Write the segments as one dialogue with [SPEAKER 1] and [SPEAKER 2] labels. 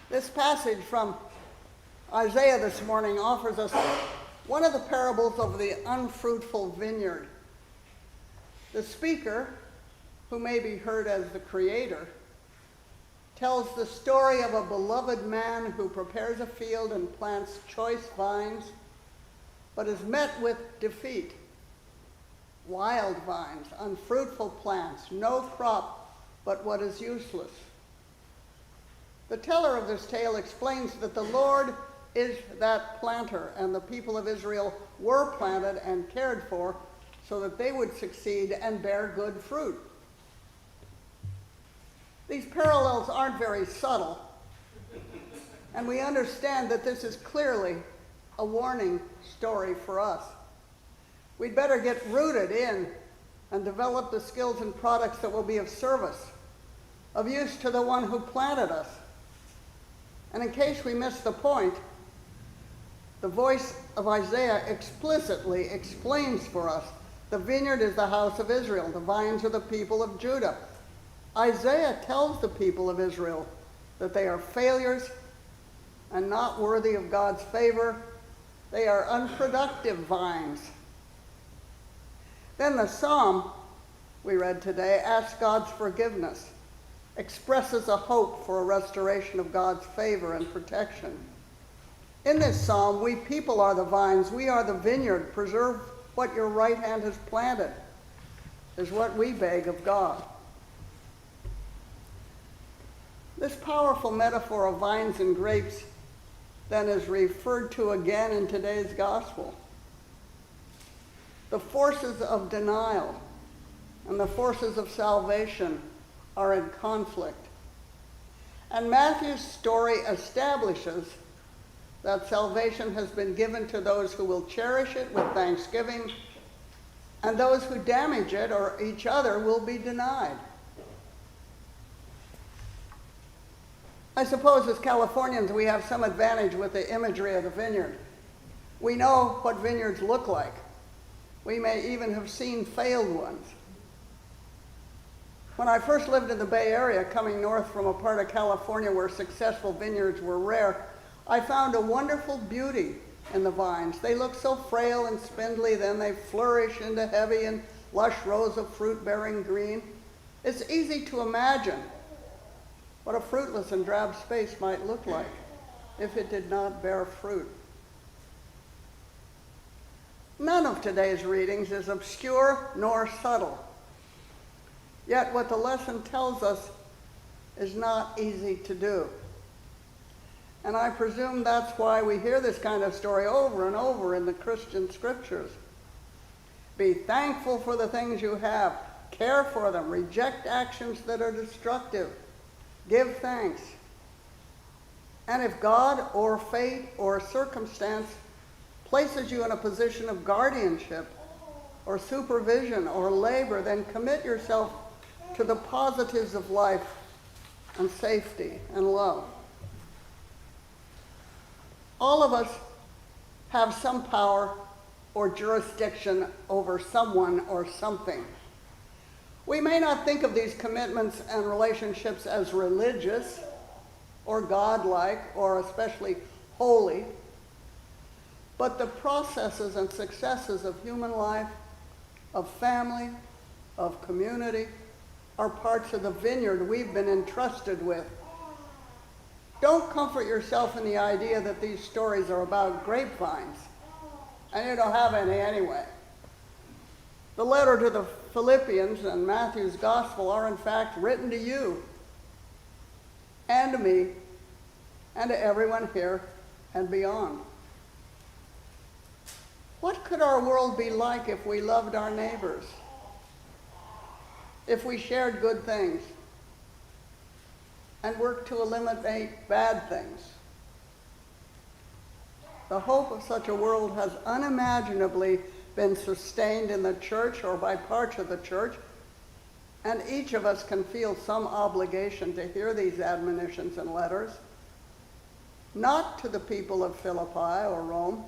[SPEAKER 1] This passage from Isaiah this morning offers us one of the parables of the unfruitful vineyard. The speaker, who may be heard as the creator, tells the story of a beloved man who prepares a field and plants choice vines, but is met with defeat. Wild vines, unfruitful plants, no crop but what is useless. The teller of this tale explains that the Lord is that planter, and the people of Israel were planted and cared for so that they would succeed and bear good fruit. These parallels aren't very subtle, and we understand that this is clearly a warning story for us. We'd better get rooted in and develop the skills and products that will be of service, of use to the one who planted us. And in case we miss the point, the voice of Isaiah explicitly explains for us the vineyard is the house of Israel, the vines are the people of Judah. Isaiah tells the people of Israel that they are failures and not worthy of God's favor. They are unproductive vines. Then the psalm we read today asks God's forgiveness, expresses a hope for a restoration of God's favor and protection. In this psalm, we people are the vines, we are the vineyard. Preserve what your right hand has planted, is what we beg of God. This powerful metaphor of vines and grapes then is referred to again in today's gospel. The forces of denial and the forces of salvation are in conflict. And Matthew's story establishes that salvation has been given to those who will cherish it with thanksgiving, and those who damage it or each other will be denied. I suppose as Californians we have some advantage with the imagery of the vineyard. We know what vineyards look like. We may even have seen failed ones. When I first lived in the Bay Area, coming north from a part of California where successful vineyards were rare, I found a wonderful beauty in the vines. They look so frail and spindly, then they flourish into heavy and lush rows of fruit-bearing green. It's easy to imagine what a fruitless and drab space might look like if it did not bear fruit. None of today's readings is obscure nor subtle. Yet what the lesson tells us is not easy to do. And I presume that's why we hear this kind of story over and over in the Christian scriptures. Be thankful for the things you have. Care for them. Reject actions that are destructive. Give thanks. And if God or fate or circumstance places you in a position of guardianship or supervision or labor, then commit yourself to the positives of life and safety and love. All of us have some power or jurisdiction over someone or something. We may not think of these commitments and relationships as religious or godlike or especially holy, but the processes and successes of human life, of family, of community, are parts of the vineyard we've been entrusted with. Don't comfort yourself in the idea that these stories are about grapevines, and you don't have any anyway. The letter to the Philippians and Matthew's gospel are in fact written to you and to me and to everyone here and beyond. What could our world be like if we loved our neighbors? If we shared good things and worked to eliminate bad things? The hope of such a world has unimaginably been sustained in the church or by parts of the church, and each of us can feel some obligation to hear these admonitions and letters, not to the people of Philippi or Rome,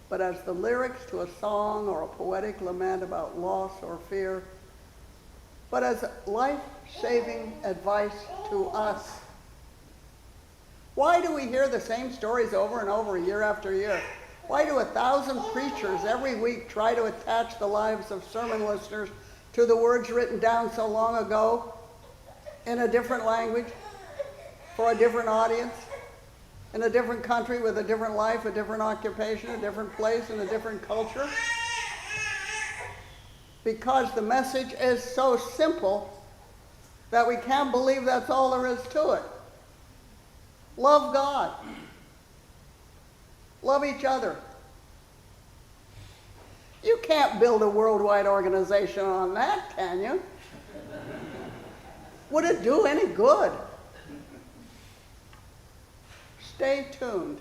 [SPEAKER 1] but as the lyrics to a song or a poetic lament about loss or fear, but as life-saving advice to us. Why do we hear the same stories over and over, year after year? Why do 1,000 preachers every week try to attach the lives of sermon listeners to the words written down so long ago in a different language, for a different audience, in a different country with a different life, a different occupation, a different place, and a different culture? Because the message is so simple that we can't believe that's all there is to it. Love God. Love each other. You can't build a worldwide organization on that, can you? Would it do any good? Stay tuned.